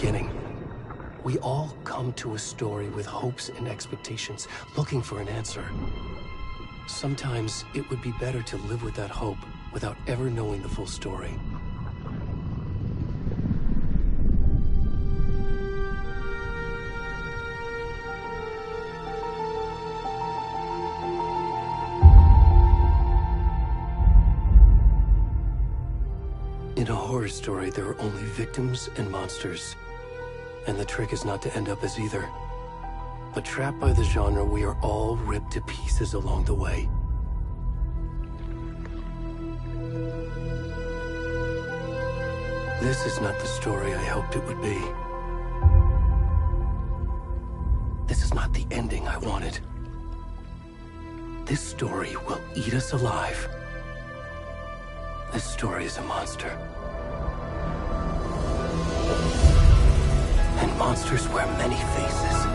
beginning. We all come to a story with hopes and expectations, looking for an answer. Sometimes it would be better to live with that hope without ever knowing the full story. In a horror story, there are only victims and monsters. And the trick is not to end up as either. But trapped by the genre, we are all ripped to pieces along the way. This is not the story I hoped it would be. This is not the ending I wanted. This story will eat us alive. This story is a monster. And monsters wear many faces.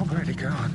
Where'd he gone?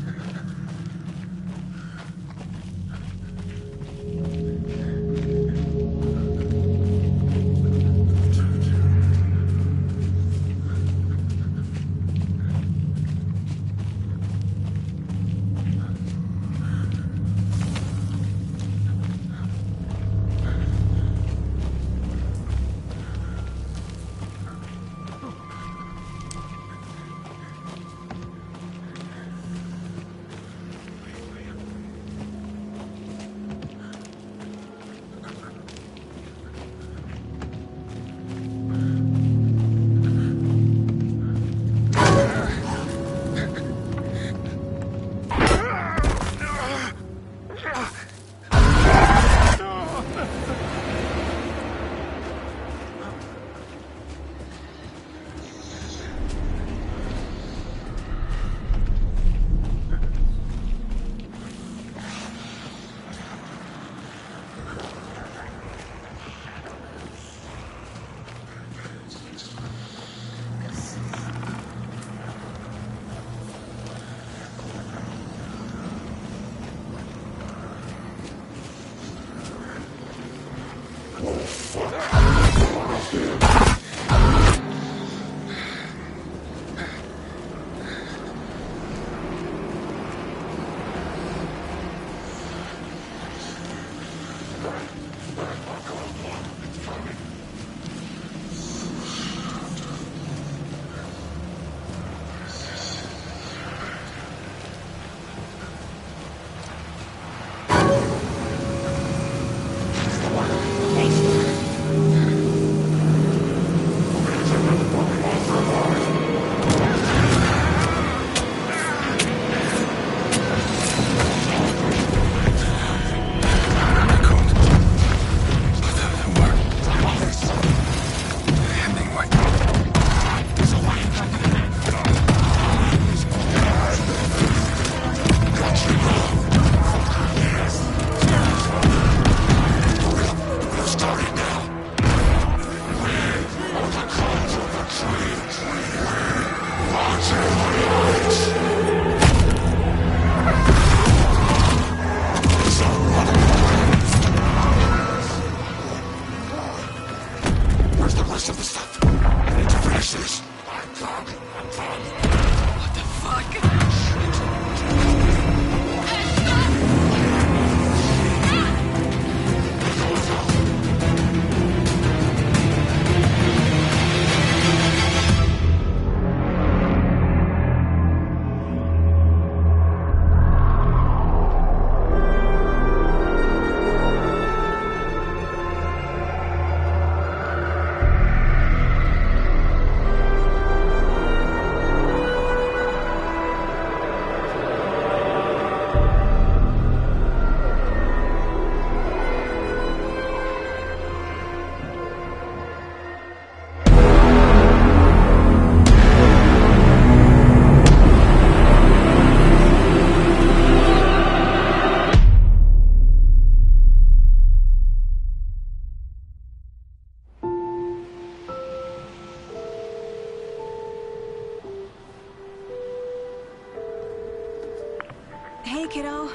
Hey, kiddo.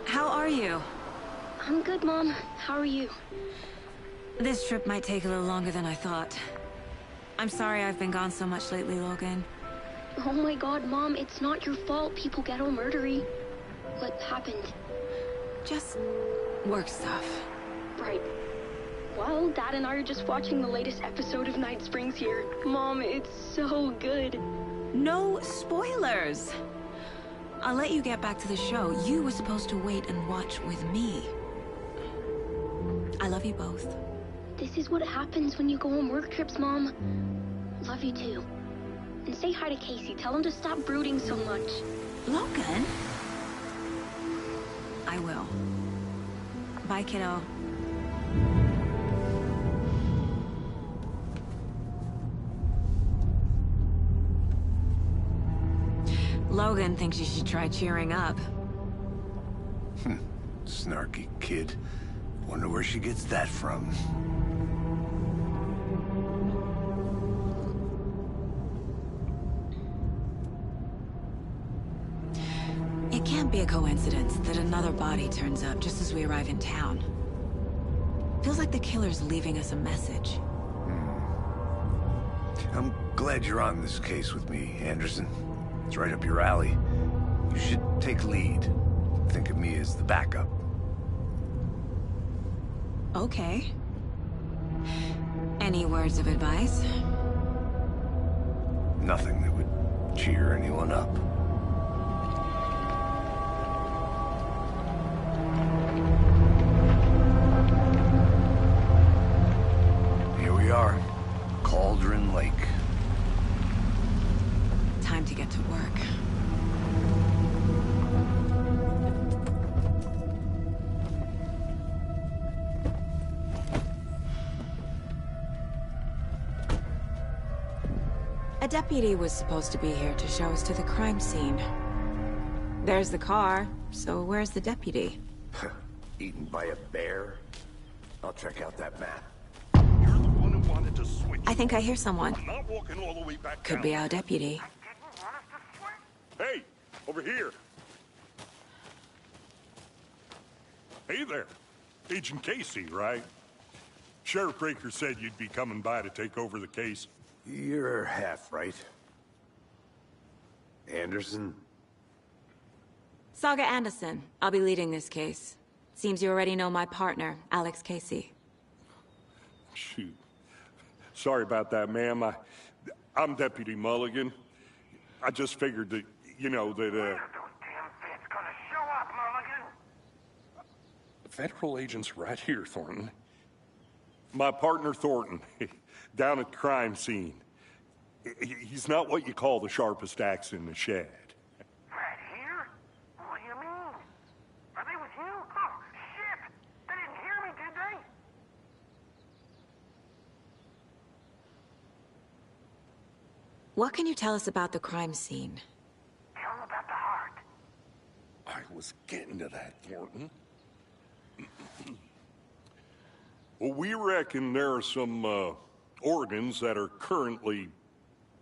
How are you? I'm good, Mom. How are you? This trip might take a little longer than I thought. I'm sorry I've been gone so much lately, Logan. Oh my god, Mom, it's not your fault people get all murdery. What happened? Just work stuff. Right. Well, Dad and I are just watching the latest episode of Night Springs here. Mom, it's so good. No spoilers! I'll let you get back to the show. You were supposed to wait and watch with me. I love you both. This is what happens when you go on work trips, Mom. Love you too. And say hi to Casey. Tell him to stop brooding so much. Logan? I will. Bye, kiddo. Logan thinks you should try cheering up. Snarky kid. Wonder where she gets that from. It can't be a coincidence that another body turns up just as we arrive in town. Feels like the killer's leaving us a message. I'm glad you're on this case with me, Anderson. It's right up your alley. You should take lead. Think of me as the backup. Okay. Any words of advice? Nothing that would cheer anyone up. Here we are. Cauldron Lake. Time to get to work. A deputy was supposed to be here to show us to the crime scene. There's the car, so where's the deputy? Eaten by a bear? I'll check out that map. You're the one who wanted to switch. I think I hear someone. I'm not walking all the way back Could down. be our deputy. Hey, over here. Hey there. Agent Casey, right? Sheriff Breaker said you'd be coming by to take over the case. You're half right. Anderson? Saga Anderson. I'll be leading this case. Seems you already know my partner, Alex Casey. Shoot. Sorry about that, ma'am. I'm Deputy Mulligan. I just figured that, you know, that, Those damn feds gonna show up, Mulligan. federal agent's right here, Thornton. My partner, Thornton, down at the crime scene. He's not what you call the sharpest axe in the shed. Right here? What do you mean? Are they with you? Oh, shit! They didn't hear me, did they? What can you tell us about the crime scene? Tell them about the heart. I was getting to that, Thornton. Well, we reckon there are some organs that are currently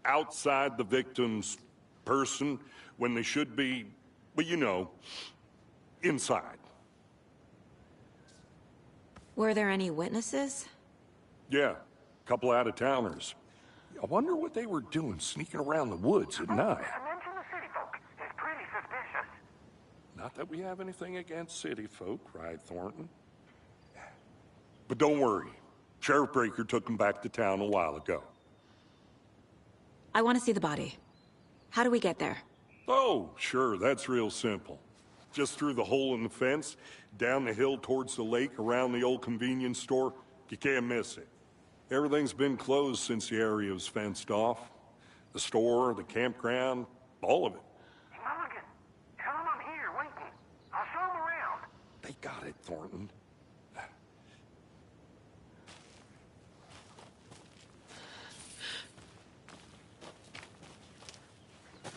outside the victim's person when they should be, well, you know, inside. Were there any witnesses? Yeah, a couple out-of-towners. I wonder what they were doing sneaking around the woods at night. Mention the city folk. It's pretty suspicious. Not that we have anything against city folk, cried Thornton. But don't worry. Sheriff Breaker took him back to town a while ago. I want to see the body. How do we get there? Oh, sure, that's real simple. Just through the hole in the fence, down the hill towards the lake, around the old convenience store. You can't miss it. Everything's been closed since the area was fenced off. The store, the campground, all of it. Mulligan, tell them I'm here waiting. I'll show them around. They got it, Thornton.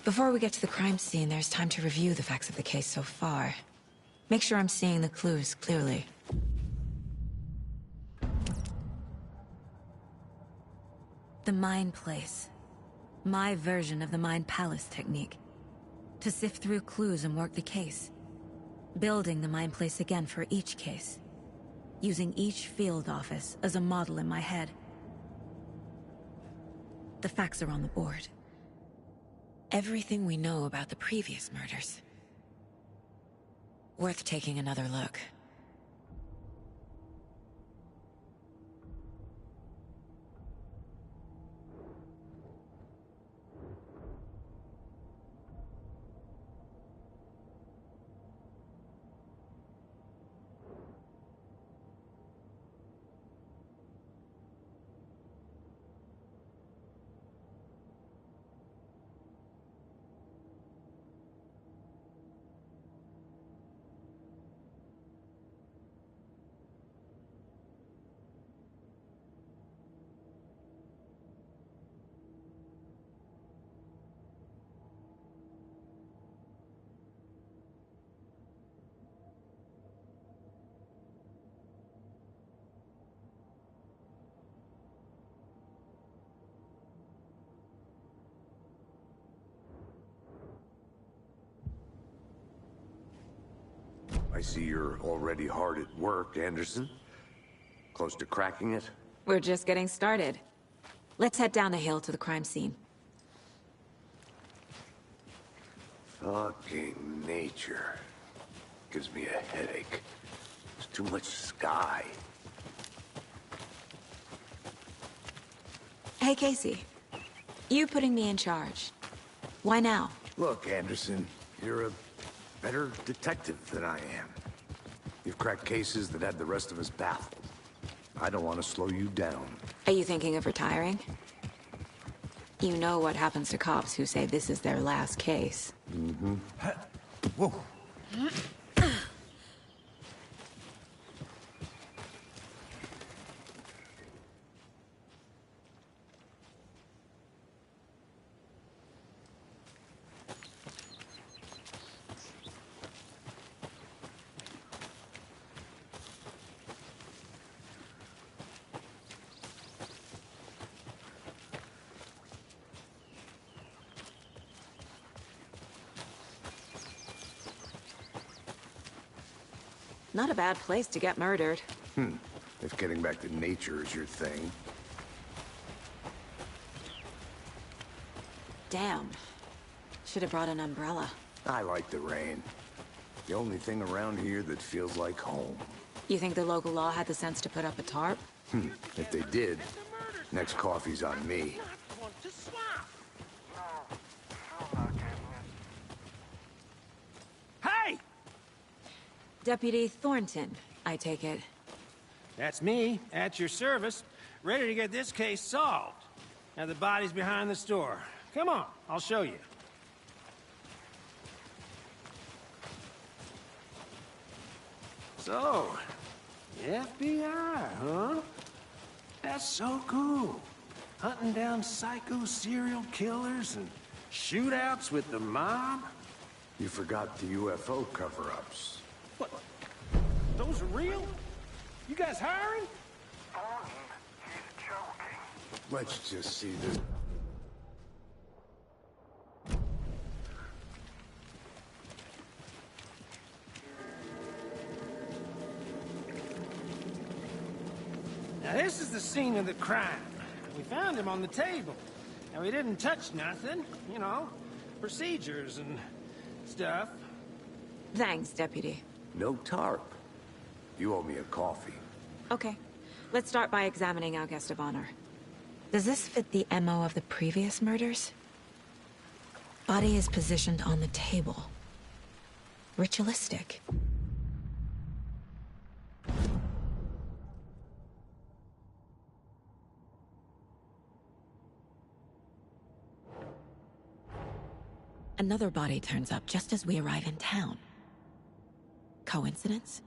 Before we get to the crime scene, there's time to review the facts of the case so far. Make sure I'm seeing the clues clearly. The Mind Place. My version of the Mind Palace technique. To sift through clues and work the case. building the Mind Place again for each case, using each field office as a model in my head. The facts are on the board. Everything we know about the previous murders. Worth taking another look. I see you're already hard at work, Anderson. Close to cracking it? We're just getting started. Let's head down the hill to the crime scene. Fucking nature. Gives me a headache. There's too much sky. Hey, Casey. You putting me in charge. Why now? Look, Anderson, you're a better detective than I am. You've cracked cases that had the rest of us baffled. I don't want to slow you down. Are you thinking of retiring? You know what happens to cops who say this is their last case. Mm-hmm. Whoa. Not a bad place to get murdered. If getting back to nature is your thing. Damn. Should have brought an umbrella. I like the rain. The only thing around here that feels like home. You think the local law had the sense to put up a tarp? If they did, next coffee's on me. Hey! Deputy Thornton, I take it. That's me, at your service, ready to get this case solved. Now the body's behind the store. Come on, I'll show you. So, the FBI, huh? That's so cool. Hunting down psycho serial killers and shootouts with the mob? You forgot the UFO cover-ups. What? Those are real? You guys hiring? He's joking. Let's just see this. Now this is the scene of the crime. We found him on the table. And we didn't touch nothing, you know, procedures and stuff. Thanks, Deputy. No tarp. You owe me a coffee. Okay. Let's start by examining our guest of honor. Does this fit the MO of the previous murders? Body is positioned on the table. Ritualistic. Another body turns up just as we arrive in town. Coincidence?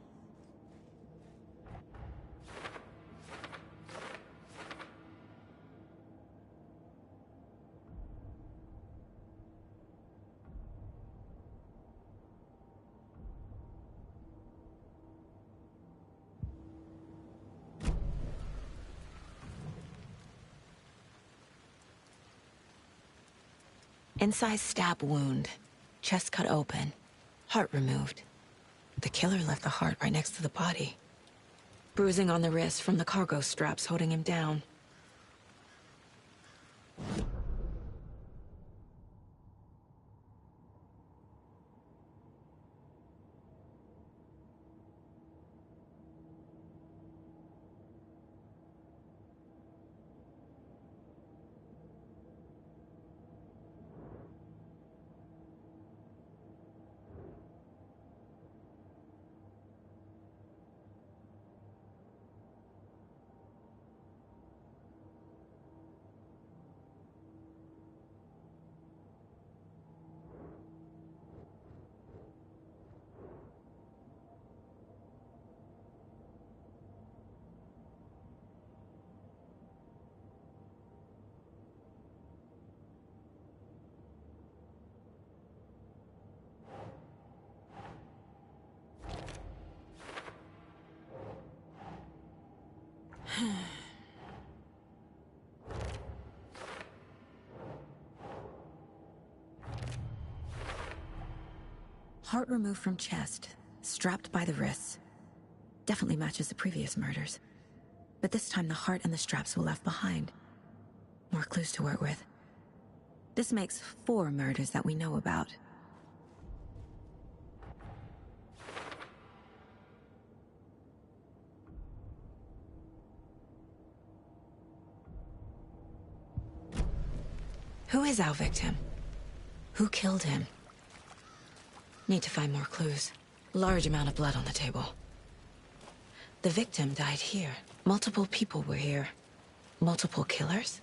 Incised stab wound. Chest cut open. Heart removed. The killer left the heart right next to the body. Bruising on the wrist from the cargo straps holding him down. Heart removed from chest, strapped by the wrists. Definitely matches the previous murders. But this time the heart and the straps were left behind. More clues to work with. This makes 4 murders that we know about. Who is our victim? Who killed him? Need to find more clues. Large amount of blood on the table. The victim died here. Multiple people were here. Multiple killers?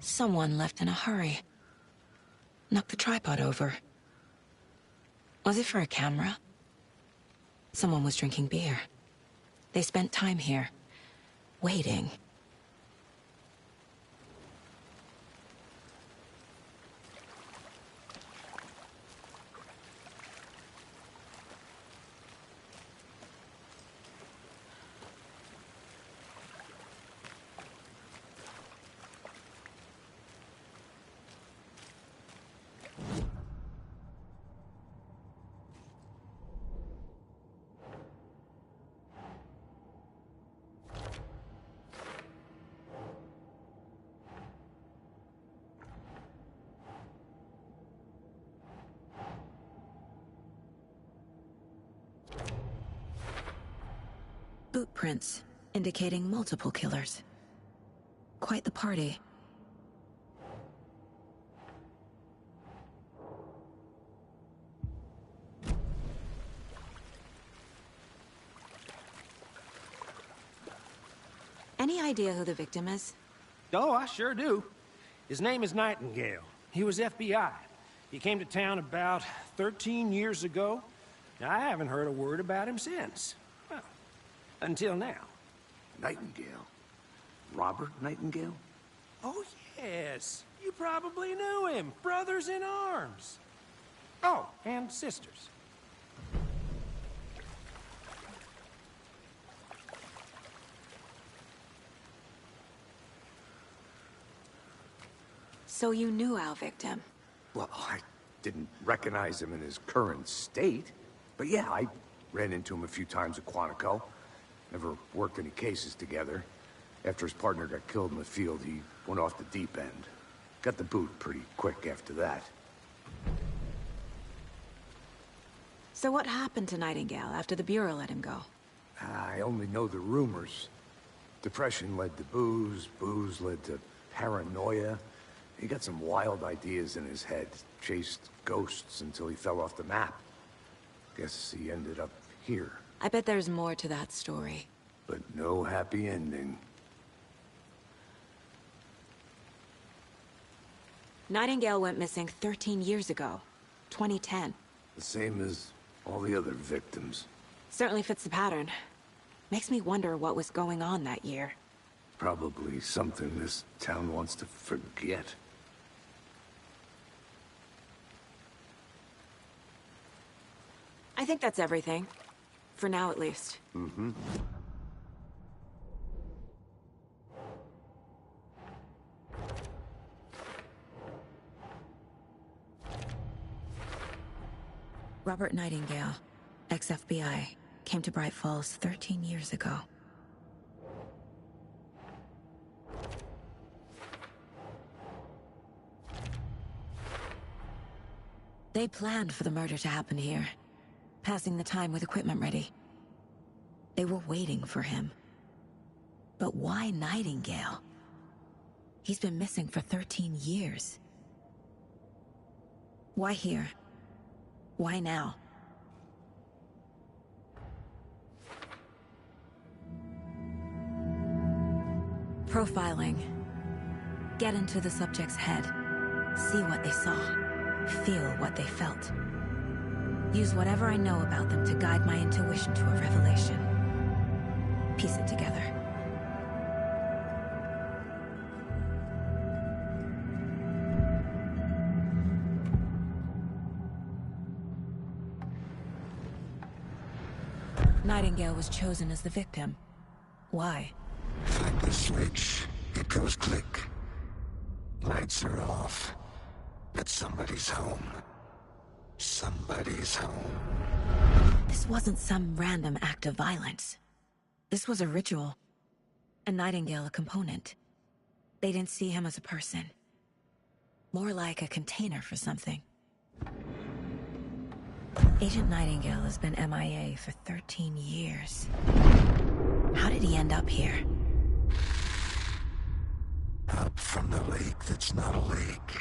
Someone left in a hurry. Knocked the tripod over. Was it for a camera? Someone was drinking beer. They spent time here, waiting. Boot prints, indicating multiple killers. Quite the party. Any idea who the victim is? Oh, I sure do. His name is Nightingale. He was FBI. He came to town about 13 years ago. I haven't heard a word about him since. Well, until now. Nightingale? Robert Nightingale? Oh, yes. You probably knew him. Brothers in arms. Oh, and sisters. So you knew our victim? Well, I didn't recognize him in his current state. But yeah, I ran into him a few times at Quantico. Never worked any cases together. After his partner got killed in the field, he went off the deep end. Got the boot pretty quick after that. So what happened to Nightingale after the Bureau let him go? I only know the rumors. Depression led to booze, booze led to paranoia. He got some wild ideas in his head, chased ghosts until he fell off the map. Guess he ended up here. I bet there's more to that story. But no happy ending. Nightingale went missing 13 years ago, 2010. The same as all the other victims. Certainly fits the pattern. Makes me wonder what was going on that year. Probably something this town wants to forget. I think that's everything. For now, at least. Mm-hmm. Robert Nightingale, ex-FBI, came to Bright Falls 13 years ago. They planned for the murder to happen here, passing the time with equipment ready. They were waiting for him. But why Nightingale? He's been missing for 13 years. Why here? Why now? Profiling. Get into the subject's head. See what they saw. Feel what they felt. Use whatever I know about them to guide my intuition to a revelation. Piece it together. Nightingale was chosen as the victim. Why? Flip the switch. It goes click. Lights are off. But somebody's home. Somebody's home. This wasn't some random act of violence. This was a ritual. And Nightingale a component. They didn't see him as a person. More like a container for something. Agent Nightingale has been MIA for 13 years. How did he end up here? Up from the lake that's not a lake.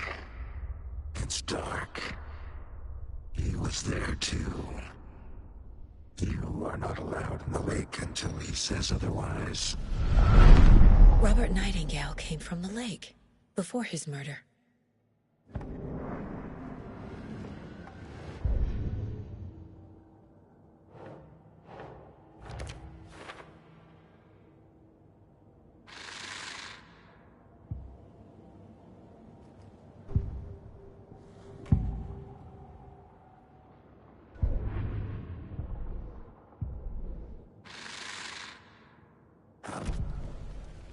It's dark. He was there too. You are not allowed in the lake until he says otherwise. Robert Nightingale came from the lake, before his murder.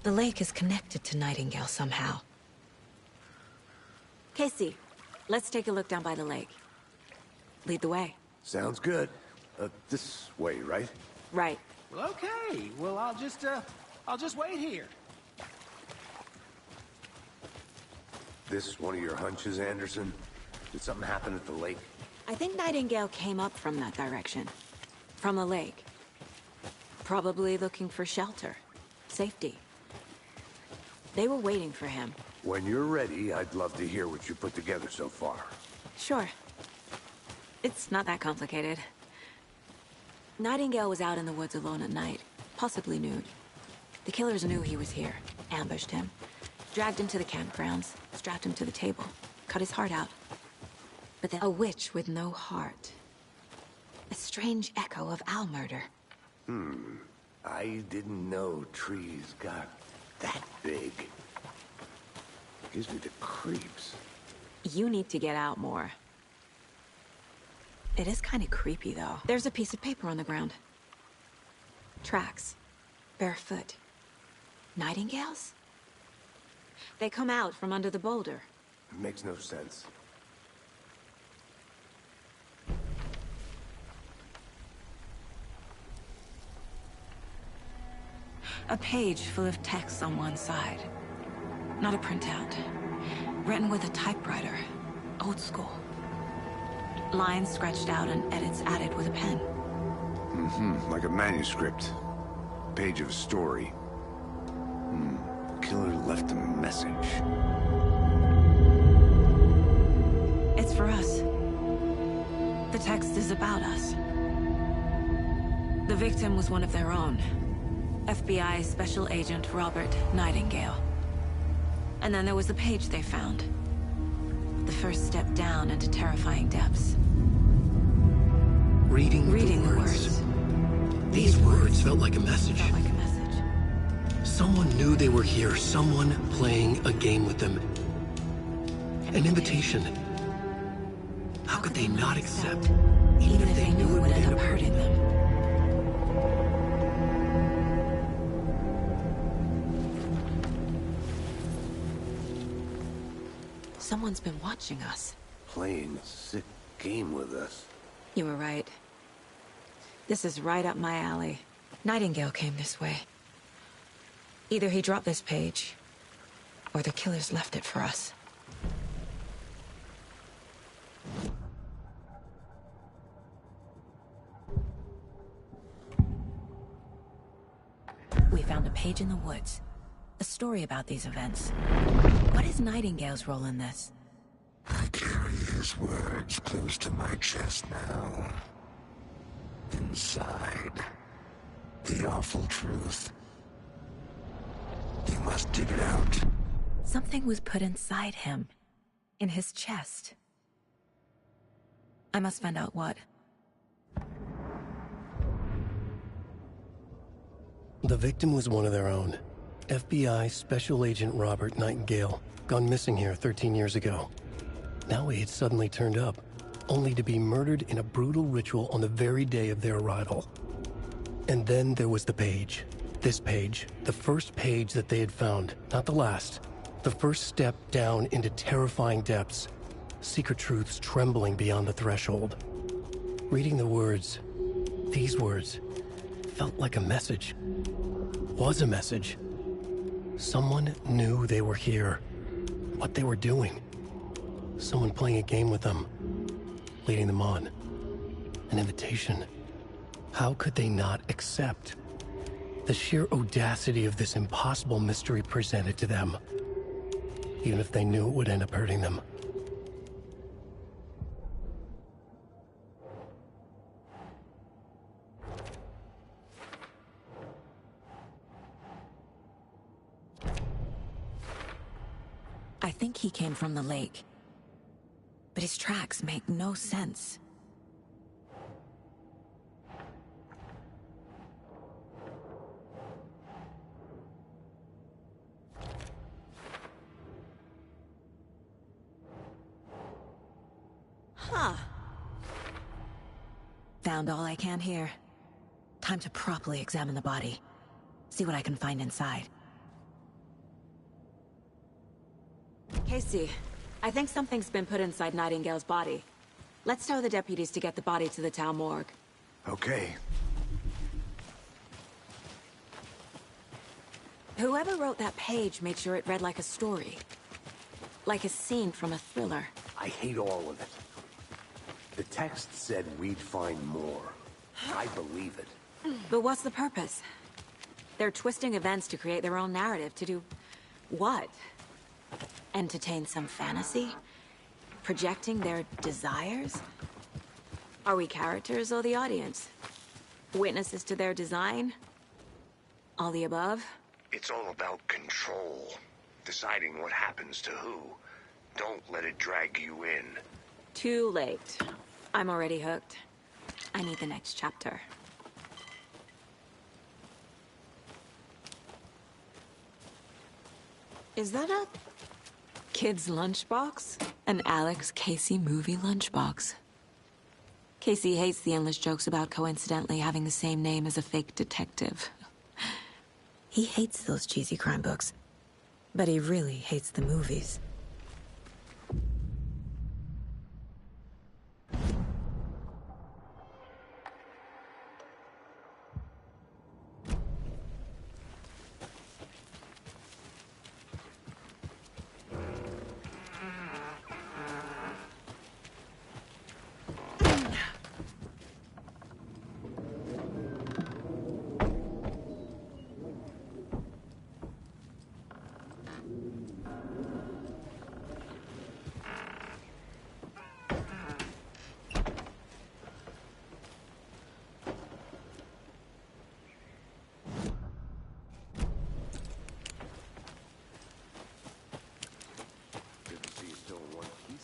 The lake is connected to Nightingale somehow. Casey, let's take a look down by the lake. Lead the way. Sounds good. This way, right? Right. Well, okay. Well, I'll just wait here. This one of your hunches, Anderson? Did something happen at the lake? I think Nightingale came up from that direction. From the lake. Probably looking for shelter. Safety. They were waiting for him. When you're ready, I'd love to hear what you put together so far. Sure. It's not that complicated. Nightingale was out in the woods alone at night, possibly nude. The killers knew he was here, ambushed him, dragged him to the campgrounds, strapped him to the table, cut his heart out. But then a witch with no heart. A strange echo of owl murder. I didn't know trees got that big. Gives me the creeps. You need to get out more. It is kind of creepy, though. There's a piece of paper on the ground. Tracks. Barefoot. Nightingales? They come out from under the boulder. It makes no sense. A page full of text on one side. Not a printout. Written with a typewriter. Old school. Lines scratched out and edits added with a pen. Like a manuscript. Page of a story. Killer left a message. It's for us. The text is about us. The victim was one of their own. FBI Special Agent Robert Nightingale. And then there was the page they found. The first step down into terrifying depths. Reading the words. These words felt like a message. Felt like a message. Someone knew they were here. Someone playing a game with them. An invitation. How could they not accept? Even if they knew it would end up hurting them. Someone's been watching us. Playing a sick game with us. You were right. This is right up my alley. Nightingale came this way. Either he dropped this page, or the killers left it for us. We found a page in the woods. A story about these events. What is Nightingale's role in this? I carry his words close to my chest now. Inside, the awful truth. You must dig it out. Something was put inside him. In his chest. I must find out what. The victim was one of their own. FBI Special Agent Robert Nightingale, gone missing here 13 years ago. Now he had suddenly turned up, only to be murdered in a brutal ritual on the very day of their arrival. And then there was the page. This page, the first page that they had found, not the last. The first step down into terrifying depths. Secret truths trembling beyond the threshold. Reading the words, these words, felt like a message. Was a message. Someone knew they were here. What they were doing. Someone playing a game with them. Leading them on. An invitation. How could they not accept? The sheer audacity of this impossible mystery presented to them. Even if they knew it would end up hurting them. I think he came from the lake. But his tracks make no sense. Huh. Found all I can here. Time to properly examine the body. See what I can find inside. Casey, I think something's been put inside Nightingale's body. Let's tell the deputies to get the body to the town morgue. Okay. Whoever wrote that page made sure it read like a story. Like a scene from a thriller. I hate all of it. The text said we'd find more. I believe it. But what's the purpose? They're twisting events to create their own narrative. To do what? Entertain some fantasy? Projecting their desires? Are we characters or the audience? Witnesses to their design? All the above? It's all about control. Deciding what happens to who. Don't let it drag you in. Too late. I'm already hooked. I need the next chapter. Is that a kid's lunchbox? An Alex Casey movie lunchbox. Casey hates the endless jokes about coincidentally having the same name as a fake detective. He hates those cheesy crime books. But he really hates the movies.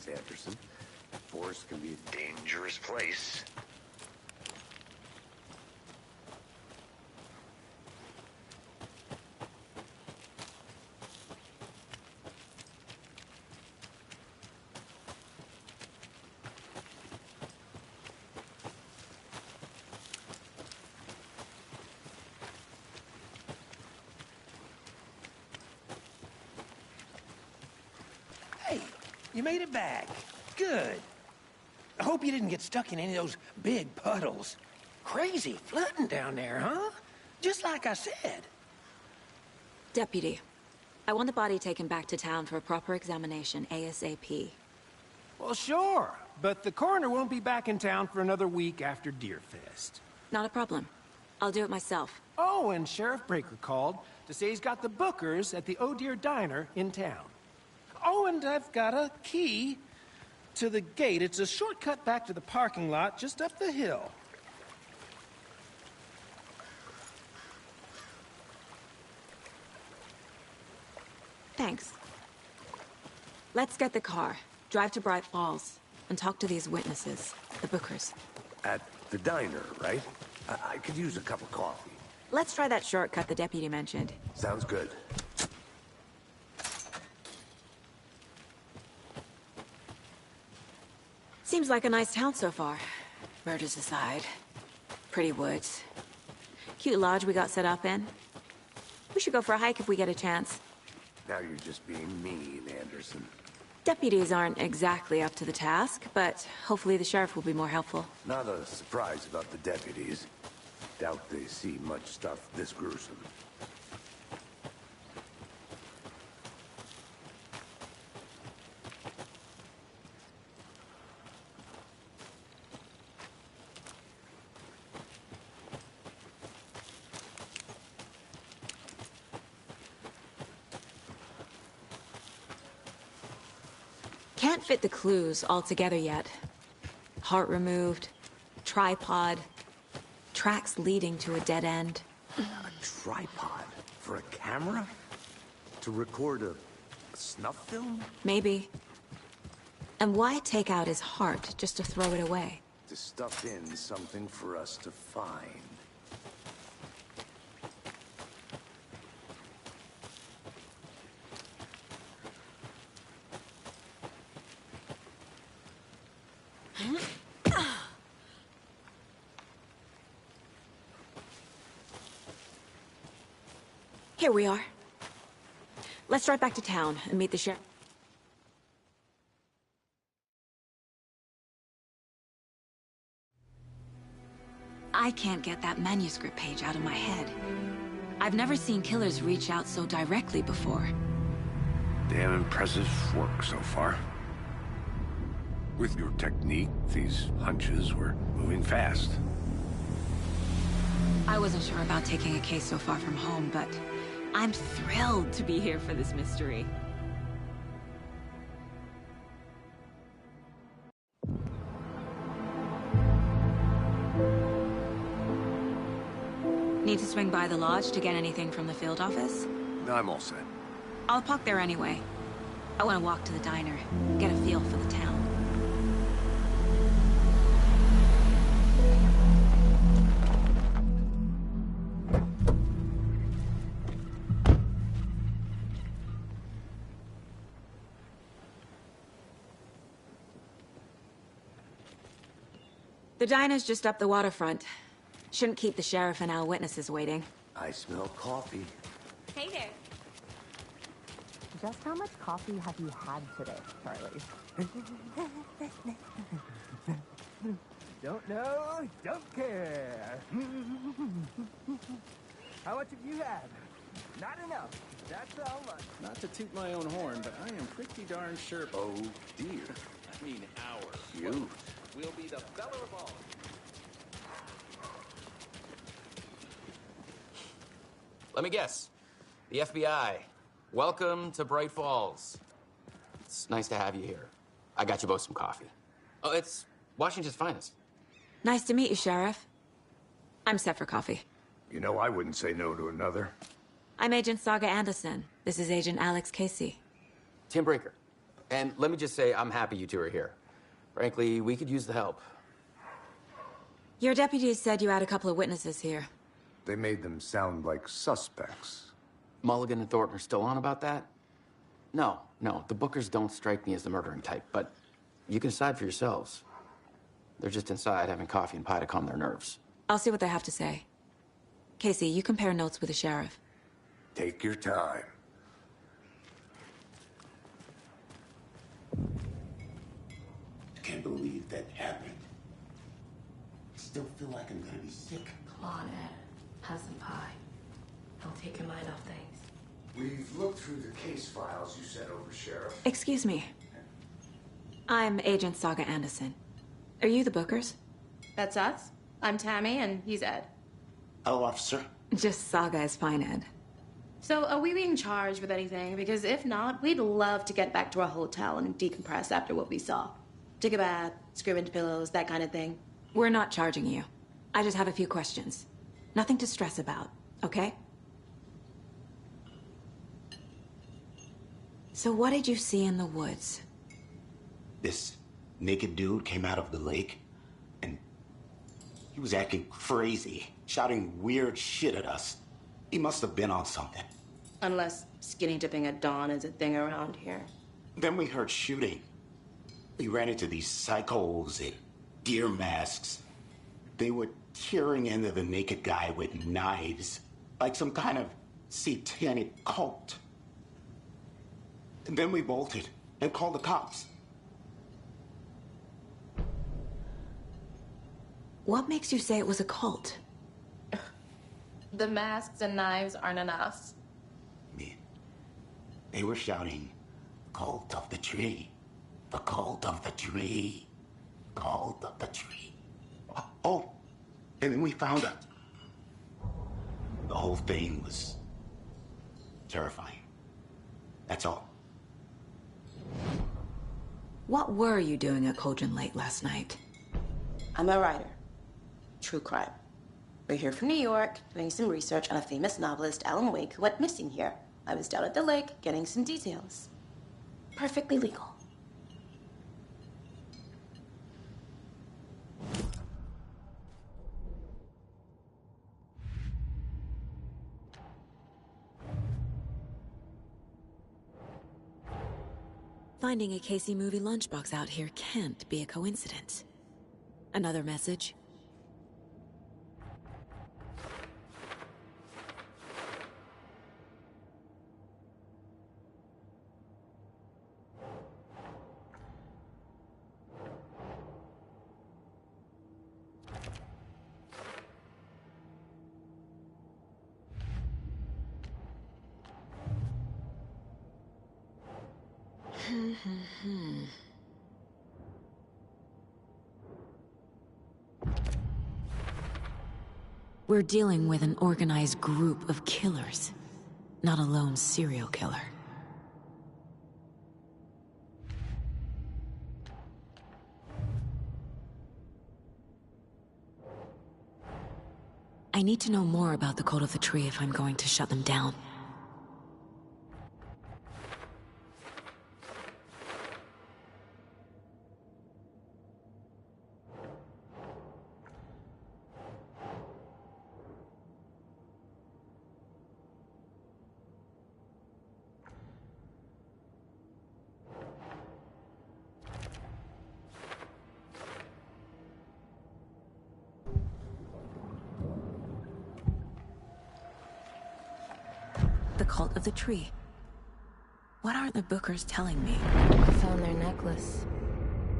Anderson. Forest can be a Dangerous place. You made it back. Good. I hope you didn't get stuck in any of those big puddles. Crazy flooding down there, huh? Just like I said. Deputy, I want the body taken back to town for a proper examination ASAP. Well, sure. But the coroner won't be back in town for another week after Deerfest. Not a problem. I'll do it myself. Oh, and Sheriff Breaker called to say he's got the Bookers at the Oh Dear Diner in town. Oh, and I've got a key to the gate. It's a shortcut back to the parking lot just up the hill. Thanks. Let's get the car, drive to Bright Falls, and talk to these witnesses, the Bookers. At the diner, right? I could use a cup of coffee. Let's try that shortcut the deputy mentioned. Sounds good. Seems like a nice town so far. Murders aside. Pretty woods. Cute lodge we got set up in. We should go for a hike if we get a chance. Now you're just being mean, Anderson. Deputies aren't exactly up to the task, but hopefully the sheriff will be more helpful. Not a surprise about the deputies. Doubt they see much stuff this gruesome. Can't fit the clues all together yet. Heart removed, tripod, tracks leading to a dead end. A tripod? For a camera? To record a snuff film? Maybe. And why take out his heart just to throw it away? To stuff in something for us to find. Here we are. Let's drive back to town and meet the sheriff. I can't get that manuscript page out of my head. I've never seen killers reach out so directly before. Damn impressive work so far. With your technique, these hunches were moving fast. I wasn't sure about taking a case so far from home, but I'm thrilled to be here for this mystery. Need to swing by the lodge to get anything from the field office? I'm all set. I'll park there anyway. I want to walk to the diner, get a feel for the town. The diner's just up the waterfront. Shouldn't keep the sheriff and our witnesses waiting. I smell coffee. Hey there. Just how much coffee have you had today, Charlie? Don't know, don't care. How much have you had? Not enough. That's how much. Not to toot my own horn, but I am pretty darn sure. Oh, dear. I mean, our. You. We'll be the belle of all. Let me guess. The FBI. Welcome to Bright Falls. It's nice to have you here. I got you both some coffee. Oh, it's Washington's finest. Nice to meet you, Sheriff. I'm set for coffee. You know, I wouldn't say no to another. I'm Agent Saga Anderson. This is Agent Alex Casey. Tim Breaker. And let me just say, I'm happy you two are here. Frankly, we could use the help. Your deputies said you had a couple of witnesses here. They made them sound like suspects. Mulligan and Thornton are still on about that? No, the Bookers don't strike me as the murdering type, but you can decide for yourselves. They're just inside having coffee and pie to calm their nerves. I'll see what they have to say. Casey, you compare notes with the sheriff. Take your time. can't believe that happened. I still feel like I'm gonna be sick. Come on, Ed. Have some pie. I'll take your mind off things. We've looked through the case files you sent over, Sheriff. Excuse me. I'm Agent Saga Anderson. Are you the Bookers? That's us. I'm Tammy, and he's Ed. Hello, officer. Just Saga is fine, Ed. So, are we being charged with anything? Because if not, we'd love to get back to our hotel and decompress after what we saw. Take a bath, scream into pillows, that kind of thing. We're not charging you. I just have a few questions. Nothing to stress about, okay? So what did you see in the woods? This naked dude came out of the lake, and he was acting crazy, shouting weird shit at us. He must have been on something. Unless skinny dipping at dawn is a thing around here. Then we heard shooting. We ran into these psychos in deer masks. They were tearing into the naked guy with knives, like some kind of satanic cult. And then we bolted and called the cops. What makes you say it was a cult? The masks and knives aren't enough. They were shouting, "Cult of the tree, the cult of the tree, cult of the tree." Oh, and then we found out. The whole thing was terrifying. That's all. What were you doing at Cauldron Lake last night? I'm a writer. True crime. We're here from New York, doing some research on a famous novelist, Alan Wake, who went missing here. I was down at the lake, getting some details. Perfectly legal. Finding a Casey movie lunchbox out here can't be a coincidence. Another message? We're dealing with an organized group of killers, not a lone serial killer. I need to know more about the Cult of the Tree if I'm going to shut them down. The Cult of the Tree. What aren't the Bookers telling me? I found their necklace.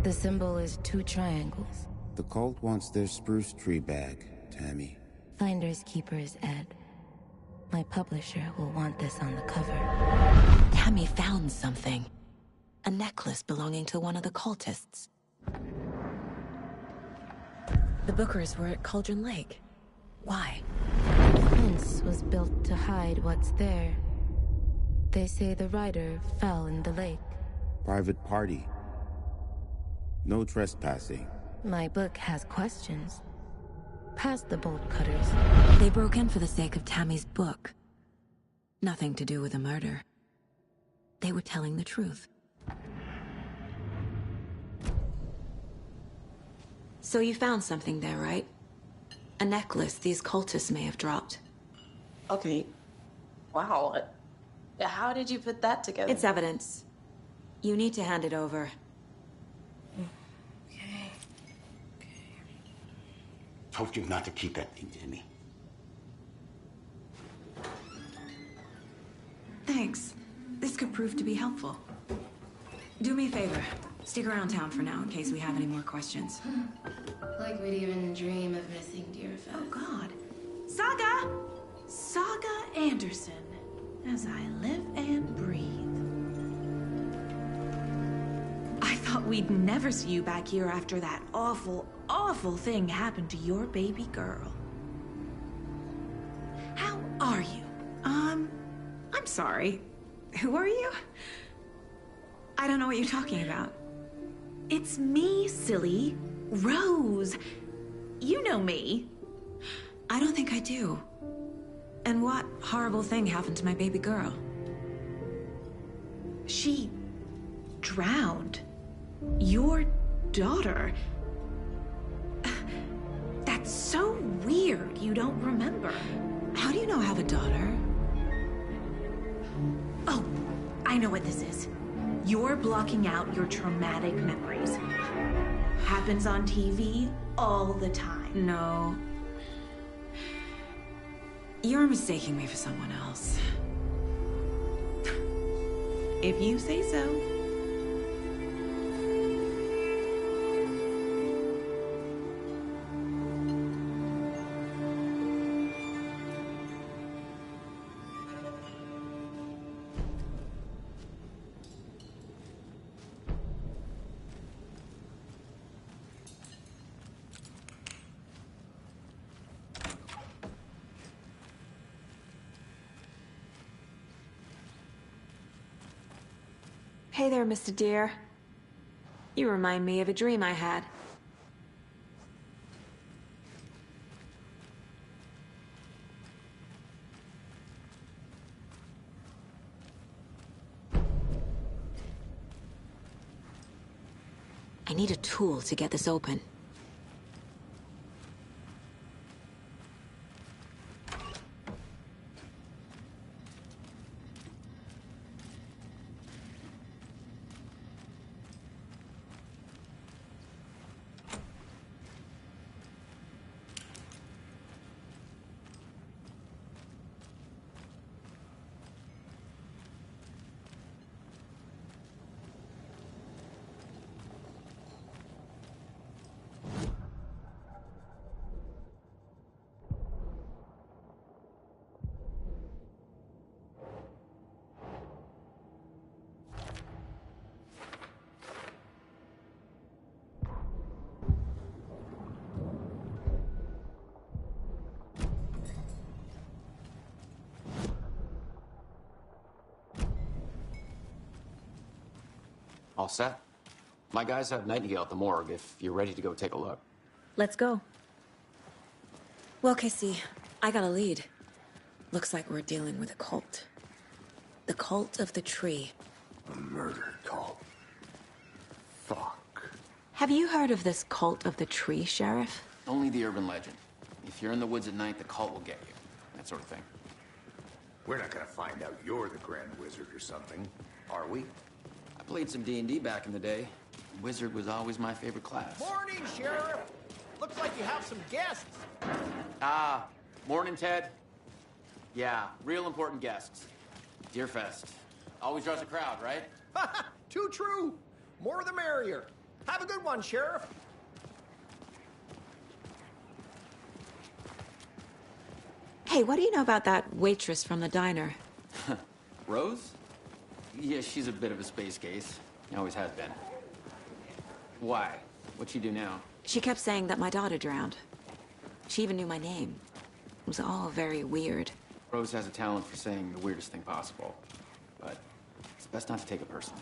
The symbol is 2 triangles. The cult wants their spruce tree back, Tammy. Finders keepers, Ed. My publisher will want this on the cover. Tammy found something. A necklace belonging to one of the cultists. The Bookers were at Cauldron Lake. Why? The fence was built to hide what's there. They say the rider fell in the lake. Private party. No trespassing. My book has questions. Past the bolt cutters. They broke in for the sake of Tammy's book. Nothing to do with a murder. They were telling the truth. So you found something there, right? A necklace these cultists may have dropped. Okay. Wow. How did you put that together? It's evidence. You need to hand it over. Okay. Told you not to keep that thing to me. Thanks. This could prove to be helpful. Do me a favor. Stick around town for now in case we have any more questions. Like we'd even dream of missing Deerfest. Oh, God. Saga! Saga Anderson. As I live and breathe. I thought we'd never see you back here after that awful, awful thing happened to your baby girl. How are you? I'm sorry. Who are you? I don't know what you're talking about. It's me, silly. Rose. You know me. I don't think I do. And what horrible thing happened to my baby girl? She drowned. Your daughter. That's so weird you don't remember. How do you know I have a daughter? Oh, I know what this is. You're blocking out your traumatic memories. Happens on TV all the time. No. You're mistaking me for someone else. If you say so. Hey there, Mr. Deer. You remind me of a dream I had. I need a tool to get this open. All set? My guys have Nightingale at the morgue if you're ready to go take a look. Let's go. Well, Casey, I got a lead. Looks like we're dealing with a cult. The Cult of the Tree. A murder cult. Fuck. Have you heard of this Cult of the Tree, Sheriff? Only the urban legend. If you're in the woods at night, the cult will get you. That sort of thing. We're not gonna find out you're the Grand Wizard or something, are we? I played some D&D back in the day. Wizard was always my favorite class. Morning, Sheriff. Looks like you have some guests. Ah, morning, Ted. Yeah, real important guests. Deerfest. Always draws a crowd, right? Too true. More the merrier. Have a good one, Sheriff. Hey, what do you know about that waitress from the diner? Rose? Yeah, she's a bit of a space case. Always has been. Why? What'd she do now? She kept saying that my daughter drowned. She even knew my name. It was all very weird. Rose has a talent for saying the weirdest thing possible. But it's best not to take it personally.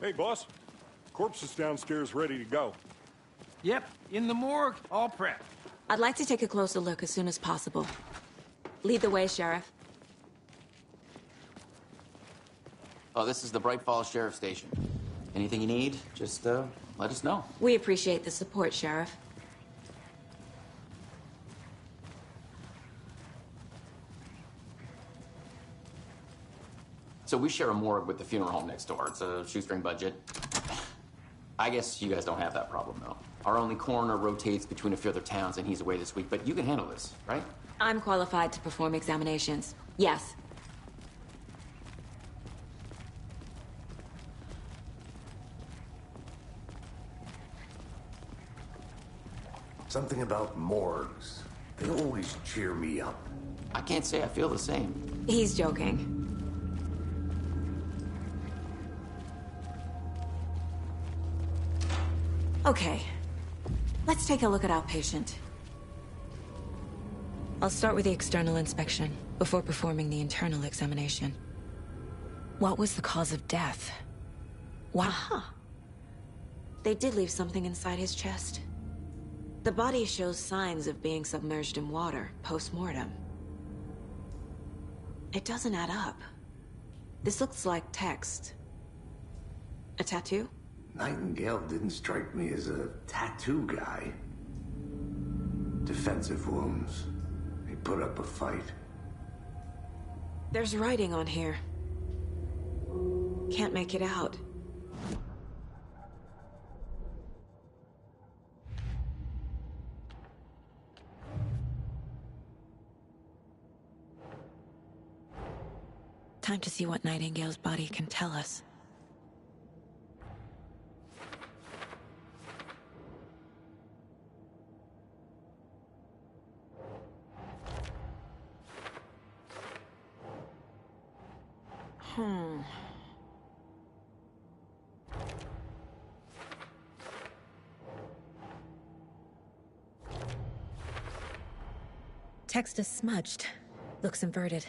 Hey, boss. Corpse is downstairs ready to go. Yep, in the morgue, all prepped. I'd like to take a closer look as soon as possible. Lead the way, Sheriff. Oh, this is the Bright Falls Sheriff Station. Anything you need, just let us know. We appreciate the support, Sheriff. So we share a morgue with the funeral home next door. It's a shoestring budget. I guess you guys don't have that problem, though. Our only coroner rotates between a few other towns, and he's away this week, but you can handle this, right? I'm qualified to perform examinations. Yes. Something about morgues. They always cheer me up. I can't say I feel the same. He's joking. Okay. Let's take a look at our patient. I'll start with the external inspection before performing the internal examination. What was the cause of death? Wow. They did leave something inside his chest. The body shows signs of being submerged in water post-mortem. It doesn't add up. This looks like text. A tattoo? Nightingale didn't strike me as a tattoo guy. Defensive wounds. He put up a fight. There's writing on here. Can't make it out. Time to see what Nightingale's body can tell us. Text is smudged. Looks inverted.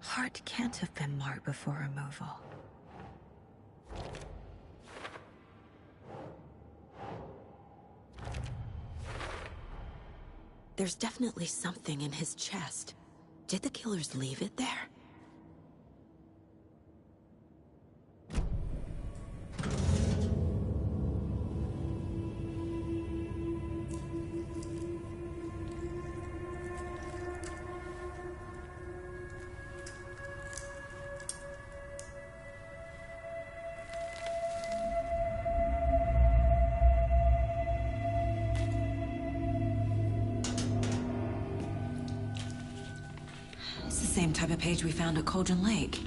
Heart can't have been marked before removal. There's definitely something in his chest. Did the killers leave it there? Same type of page we found at Cauldron Lake.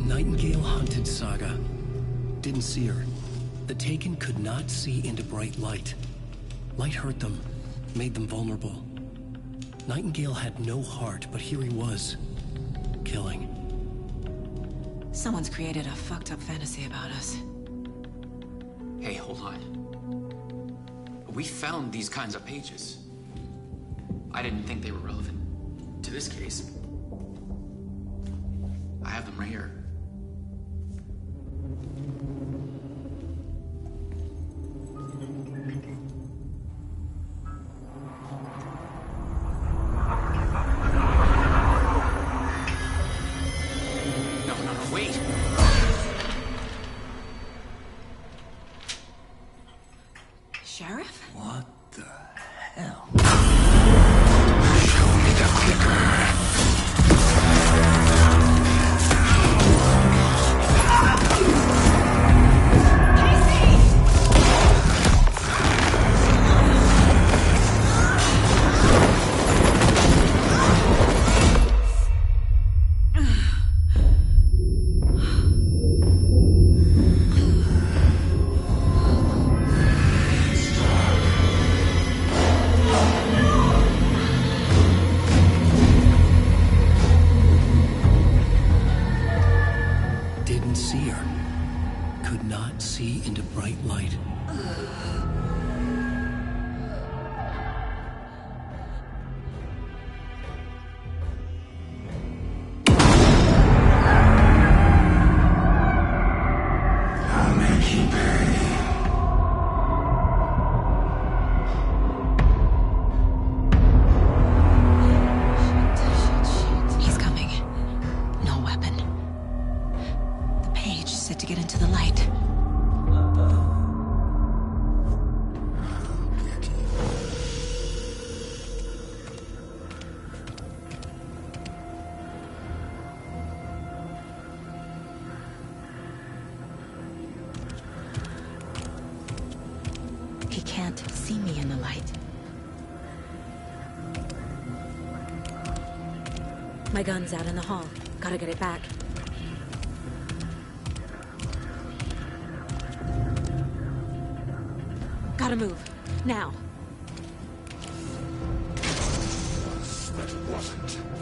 Nightingale hunted Saga. Didn't see her. The Taken could not see into bright light. Light hurt them, made them vulnerable. Nightingale had no heart, but here he was, killing. Someone's created a fucked up fantasy about us. Hey, hold on. We found these kinds of pages. I didn't think they were relevant to this case. I have them right here. No, wait! Sheriff? What the hell? can't see me in the light. My gun's out in the hall. Gotta get it back. Gotta move. Now. That wasn't